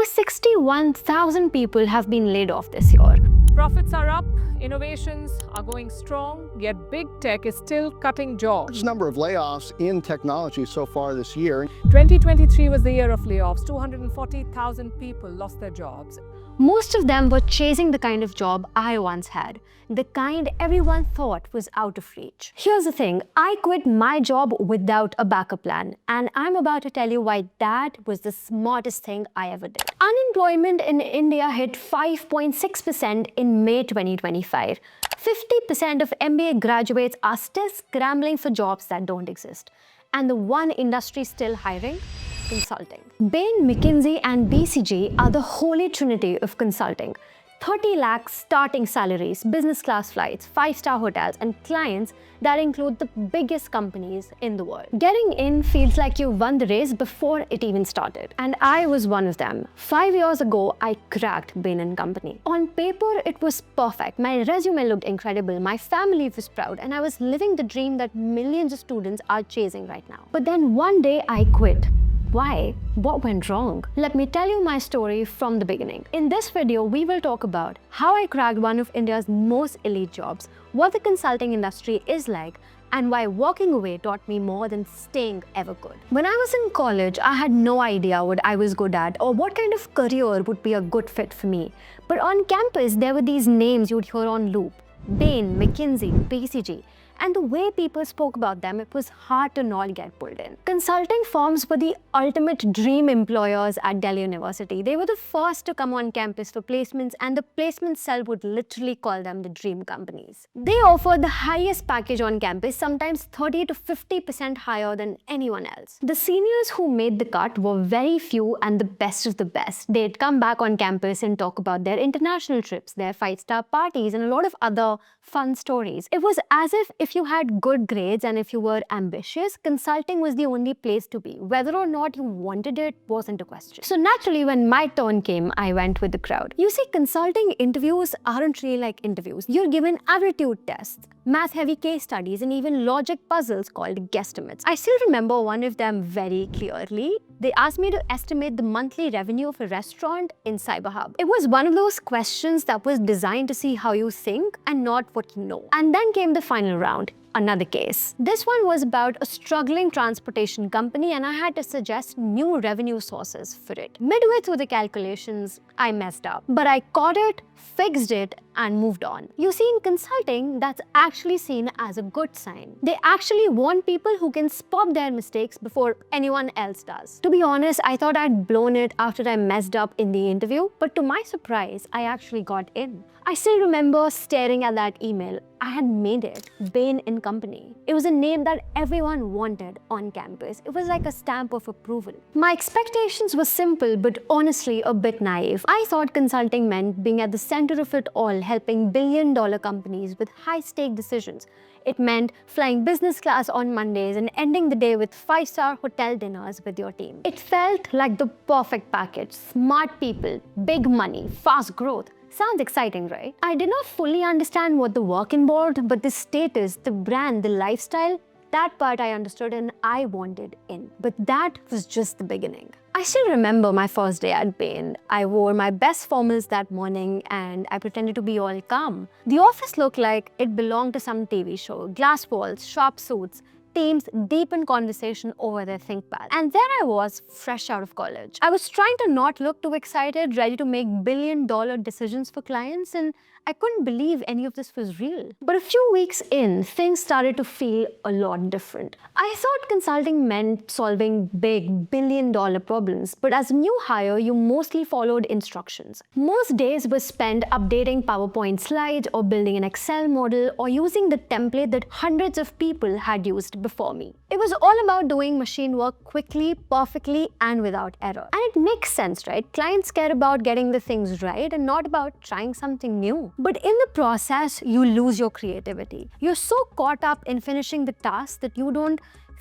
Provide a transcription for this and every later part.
61,000 people have been laid off this year. Profits are up, innovations are going strong, yet big tech is still cutting jobs. Largest number of layoffs in technology so far this year. 2023 was the year of layoffs. 240,000 people lost their jobs. Most of them were chasing the kind of job I once had, the kind everyone thought was out of reach. Here's the thing, I quit my job without a backup plan, and I'm about to tell you why that was the smartest thing I ever did. Unemployment in India hit 5.6% in May 2025. 50% of MBA graduates are still scrambling for jobs that don't exist. And the one industry still hiring? Consulting. Bain, McKinsey and BCG are the holy trinity of consulting. 30 lakhs starting salaries, business class flights, 5-star hotels and clients that include the biggest companies in the world. Getting in feels like you won the race before it even started. And I was one of them. 5 years ago, I cracked Bain & Company. On paper, it was perfect. My resume looked incredible, my family was proud, and I was living the dream that millions of students are chasing right now. But then one day I quit. Why? What went wrong? Let me tell you my story from the beginning. In this video, we will talk about how I cracked one of India's most elite jobs, what the consulting industry is like, and why walking away taught me more than staying ever could. When I was in college, I had no idea what I was good at or what kind of career would be a good fit for me. But on campus, there were these names you'd hear on loop: Bain, McKinsey, BCG. And the way people spoke about them, it was hard to not get pulled in. Consulting firms were the ultimate dream employers at Delhi University. They were the first to come on campus for placements, and the placement cell would literally call them the dream companies. They offered the highest package on campus, sometimes 30 to 50% higher than anyone else. The seniors who made the cut were very few and the best of the best. They'd come back on campus and talk about their international trips, their 5-star parties, and a lot of other fun stories. It was as if you had good grades and if you were ambitious, consulting was the only place to be. Whether or not you wanted it wasn't a question. So naturally, when my turn came, I went with the crowd. You see, consulting interviews aren't really like interviews. You're given aptitude tests, math-heavy case studies, and even logic puzzles called guesstimates. I still remember one of them very clearly. They asked me to estimate the monthly revenue of a restaurant in CyberHub. It was one of those questions that was designed to see how you think and not what you know. And then came the final round. Another case. This one was about a struggling transportation company, and I had to suggest new revenue sources for it. Midway through the calculations, I messed up. But I caught it, fixed it, and moved on. You see, in consulting, that's actually seen as a good sign. They actually want people who can spot their mistakes before anyone else does. To be honest, I thought I'd blown it after I messed up in the interview, but to my surprise, I actually got in. I still remember staring at that email. I had made it, Bain & Company. It was a name that everyone wanted on campus. It was like a stamp of approval. My expectations were simple, but honestly a bit naive. I thought consulting meant being at the center of it all, helping billion-dollar companies with high-stake decisions. It meant flying business class on Mondays and ending the day with 5-star hotel dinners with your team. It felt like the perfect package. Smart people, big money, fast growth. Sounds exciting, right? I did not fully understand what the work involved, but the status, the brand, the lifestyle, that part I understood and I wanted in. But that was just the beginning. I still remember my first day at Bain. I wore my best formals that morning and I pretended to be all calm. The office looked like it belonged to some TV show. Glass walls, sharp suits, teams deep in conversation over their ThinkPad. And there I was, fresh out of college. I was trying to not look too excited, ready to make billion-dollar decisions for clients, and I couldn't believe any of this was real. But a few weeks in, things started to feel a lot different. I thought consulting meant solving big, billion-dollar problems, but as a new hire, you mostly followed instructions. Most days were spent updating PowerPoint slides or building an Excel model or using the template that hundreds of people had used before me. It was all about doing machine work quickly, perfectly, and without error. And it makes sense, right? Clients care about getting the things right and not about trying something new. But in the process, you lose your creativity. You're so caught up in finishing the task that you don't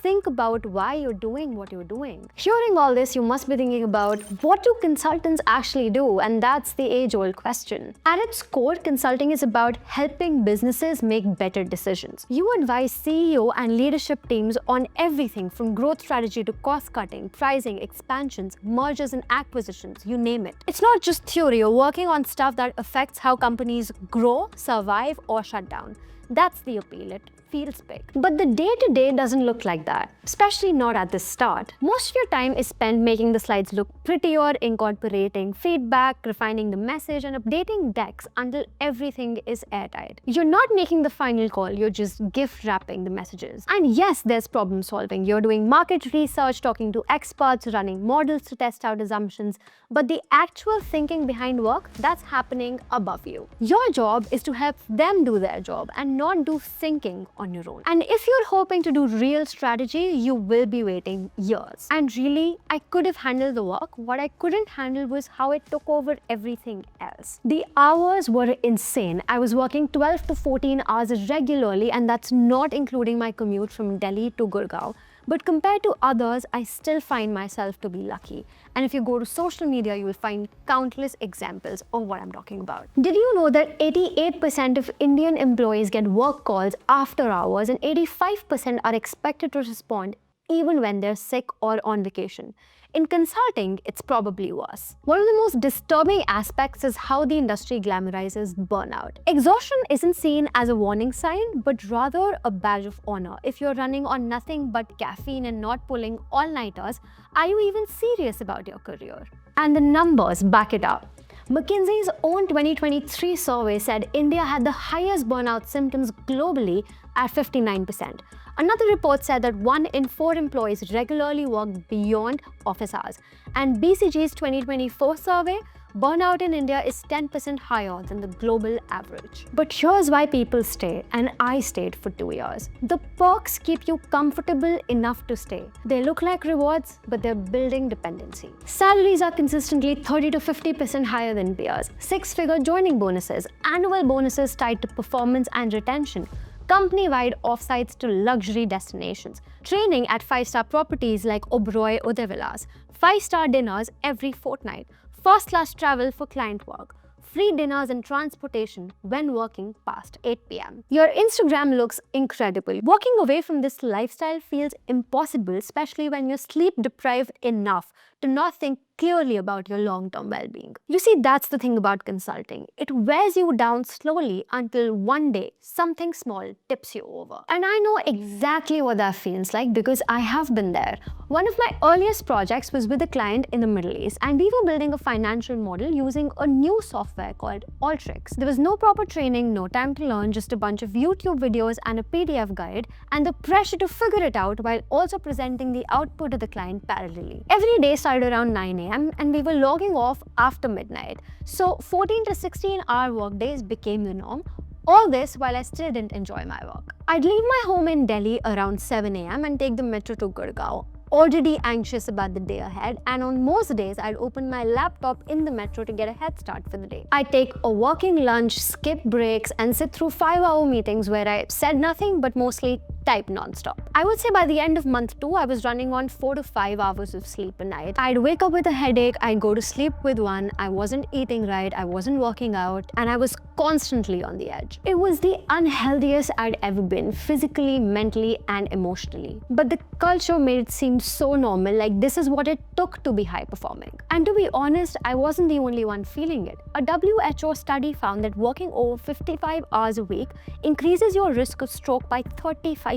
think about why you're doing what you're doing. Hearing all this, you must be thinking about, what do consultants actually do? And that's the age-old question. At its core, consulting is about helping businesses make better decisions. You advise CEO and leadership teams on everything from growth strategy to cost-cutting, pricing, expansions, mergers and acquisitions, you name it. It's not just theory. You're working on stuff that affects how companies grow, survive, or shut down. That's the appeal. It feels big. But the day-to-day doesn't look like that, especially not at the start. Most of your time is spent making the slides look prettier, incorporating feedback, refining the message, and updating decks until everything is airtight. You're not making the final call, you're just gift wrapping the messages. And yes, there's problem solving. You're doing market research, talking to experts, running models to test out assumptions, but the actual thinking behind work, that's happening above you. Your job is to help them do their job and not do thinking on your own. And if you're hoping to do real strategy, you will be waiting years. And really, I could have handled the work. What I couldn't handle was how it took over everything else. The hours were insane. I was working 12 to 14 hours regularly, and that's not including my commute from Delhi to Gurgaon. But compared to others, I still find myself to be lucky. And if you go to social media, you will find countless examples of what I'm talking about. Did you know that 88% of Indian employees get work calls after hours and 85% are expected to respond even when they're sick or on vacation? In consulting, it's probably worse. One of the most disturbing aspects is how the industry glamorizes burnout. Exhaustion isn't seen as a warning sign, but rather a badge of honor. If you're running on nothing but caffeine and not pulling all-nighters, are you even serious about your career? And the numbers back it up. McKinsey's own 2023 survey said India had the highest burnout symptoms globally at 59%. Another report said that 1 in 4 employees regularly work beyond office hours. And BCG's 2024 survey, burnout in India is 10% higher than the global average. But here's why people stay, and I stayed for 2 years. The perks keep you comfortable enough to stay. They look like rewards, but they're building dependency. Salaries are consistently 30 to 50% higher than peers. 6-figure joining bonuses, annual bonuses tied to performance and retention, company-wide offsites to luxury destinations, training at 5-star properties like Oberoi Udavilas, 5-star dinners every fortnight, first-class travel for client work, free dinners and transportation when working past 8 p.m. Your Instagram looks incredible. Walking away from this lifestyle feels impossible, especially when you're sleep deprived enough to not think clearly about your long-term well-being. You see, that's the thing about consulting. It wears you down slowly until one day something small tips you over. And I know exactly what that feels like because I have been there. One of my earliest projects was with a client in the Middle East, and we were building a financial model using a new software called Alteryx. There was no proper training, no time to learn, just a bunch of YouTube videos and a PDF guide, and the pressure to figure it out while also presenting the output to the client parallelly. Every day started around 9 a.m. and we were logging off after midnight. So 14 to 16-hour workdays became the norm. All this while I still didn't enjoy my work. I'd leave my home in Delhi around 7 a.m. and take the metro to Gurgaon, already anxious about the day ahead, and on most days I'd open my laptop in the metro to get a head start for the day. I'd take a working lunch, skip breaks, and sit through 5-hour meetings where I said nothing but mostly type non-stop. I would say by the end of month 2, I was running on 4 to 5 hours of sleep a night. I'd wake up with a headache, I'd go to sleep with one, I wasn't eating right, I wasn't working out, and I was constantly on the edge. It was the unhealthiest I'd ever been, physically, mentally, and emotionally. But the culture made it seem so normal, like this is what it took to be high performing. And to be honest, I wasn't the only one feeling it. A WHO study found that working over 55 hours a week increases your risk of stroke by 35%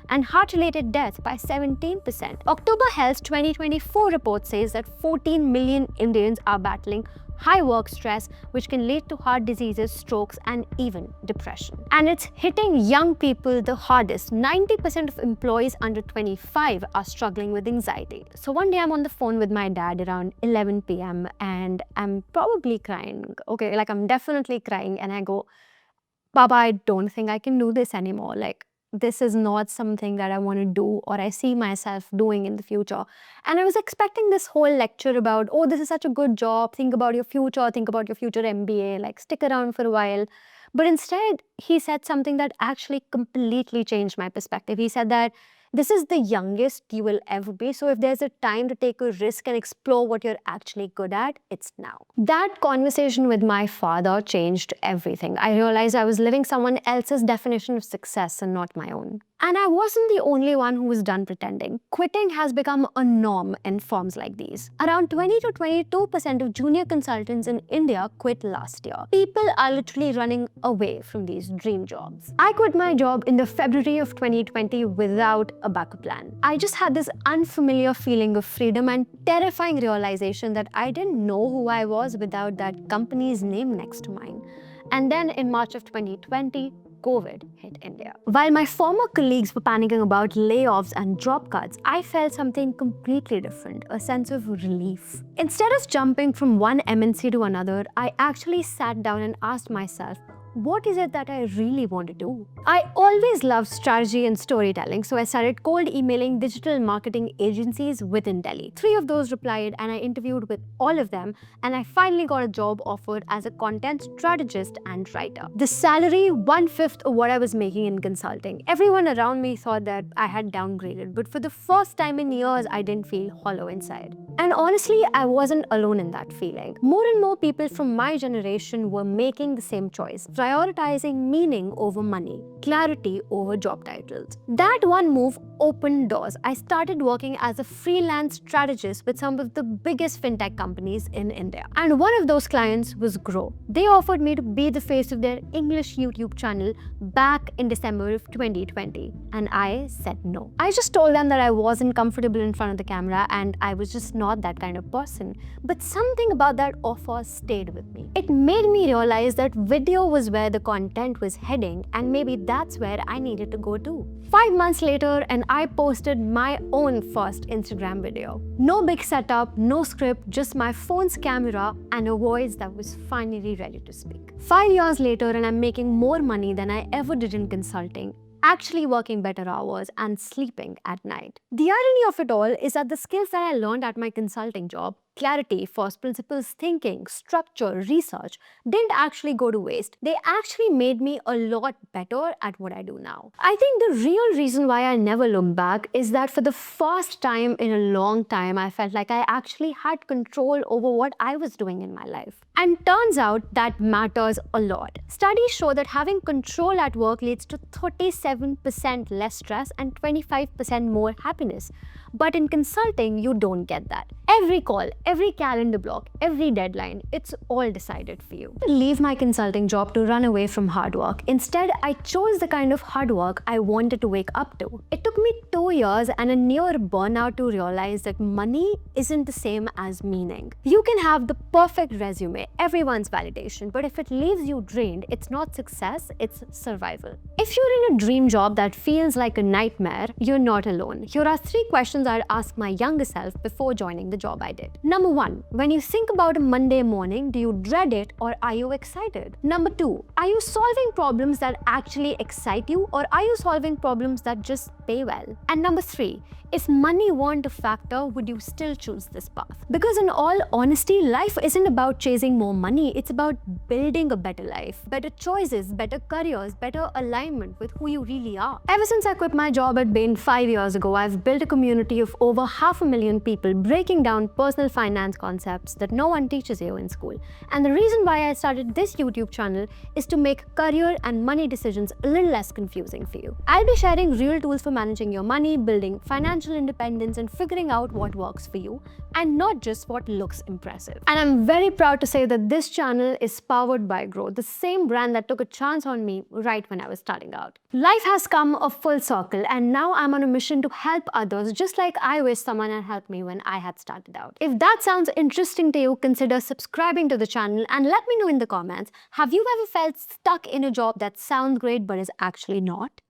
and heart-related deaths by 17%. October Health's 2024 report says that 14 million Indians are battling high work stress, which can lead to heart diseases, strokes, and even depression. And it's hitting young people the hardest. 90% of employees under 25 are struggling with anxiety. So one day I'm on the phone with my dad around 11 p.m. and I'm probably crying. Okay, like I'm definitely crying, and I go, Baba, I don't think I can do this anymore. Like, this is not something that I want to do or I see myself doing in the future. And I was expecting this whole lecture about, oh, this is such a good job, think about your future MBA, like stick around for a while. But instead, he said something that actually completely changed my perspective. He said that This is the youngest you will ever be. So if there's a time to take a risk and explore what you're actually good at, it's now. That conversation with my father changed everything. I realized I was living someone else's definition of success and not my own. And I wasn't the only one who was done pretending. Quitting has become a norm in firms like these. Around 20 to 22% of junior consultants in India quit last year. People are literally running away from these dream jobs. I quit my job in the February of 2020 without a backup plan. I just had this unfamiliar feeling of freedom and terrifying realization that I didn't know who I was without that company's name next to mine. And then in March of 2020, COVID hit India. While my former colleagues were panicking about layoffs and job cuts, I felt something completely different, a sense of relief. Instead of jumping from one MNC to another, I actually sat down and asked myself, what is it that I really want to do? I always loved strategy and storytelling, so I started cold emailing digital marketing agencies within Delhi. 3 of those replied and I interviewed with all of them, and I finally got a job offered as a content strategist and writer. The salary, 1/5 of what I was making in consulting. Everyone around me thought that I had downgraded, but for the first time in years, I didn't feel hollow inside. And honestly, I wasn't alone in that feeling. More and more people from my generation were making the same choice, prioritizing meaning over money, clarity over job titles. That one move opened doors. I started working as a freelance strategist with some of the biggest fintech companies in India. And one of those clients was Grow. They offered me to be the face of their English YouTube channel back in December of 2020. And I said no. I just told them that I wasn't comfortable in front of the camera and I was just not that kind of person. But something about that offer stayed with me. It made me realize that video was where the content was heading, and maybe that's where I needed to go too. 5 months later, and I posted my own first Instagram video. No big setup, no script, just my phone's camera and a voice that was finally ready to speak. 5 years later, and I'm making more money than I ever did in consulting, actually working better hours and sleeping at night. The irony of it all is that the skills that I learned at my consulting job, clarity, first principles thinking, structure, research, didn't actually go to waste. They actually made me a lot better at what I do now. I think the real reason why I never look back is that for the first time in a long time, I felt like I actually had control over what I was doing in my life. And turns out that matters a lot. Studies show that having control at work leads to 37% less stress and 25% more happiness. But in consulting, you don't get that. Every call, every calendar block, every deadline, it's all decided for you. I leave my consulting job to run away from hard work. Instead, I chose the kind of hard work I wanted to wake up to. It took me 2 years and a near burnout to realize that money isn't the same as meaning. You can have the perfect resume, everyone's validation, but if it leaves you drained, it's not success, it's survival. If you're in a dream job that feels like a nightmare, you're not alone. Here are 3 questions I'd ask my younger self before joining the job I did. Number 1, when you think about a Monday morning, do you dread it or are you excited? Number 2, are you solving problems that actually excite you or are you solving problems that just pay well? And number 3, if money weren't a factor, would you still choose this path? Because in all honesty, life isn't about chasing more money, it's about building a better life, better choices, better careers, better alignment with who you really are. Ever since I quit my job at Bain 5 years ago, I've built a community of over 500,000 people breaking down personal finance concepts that no one teaches you in school. And the reason why I started this YouTube channel is to make career and money decisions a little less confusing for you. I'll be sharing real tools for managing your money, building financial independence, and figuring out what works for you, and not just what looks impressive. And I'm very proud to say that this channel is powered by Grow, the same brand that took a chance on me right when I was starting out. Life has come a full circle, and now I'm on a mission to help others just like I wish someone had helped me when I had started out. If that sounds interesting to you, consider subscribing to the channel and let me know in the comments, have you ever felt stuck in a job that sounds great but is actually not?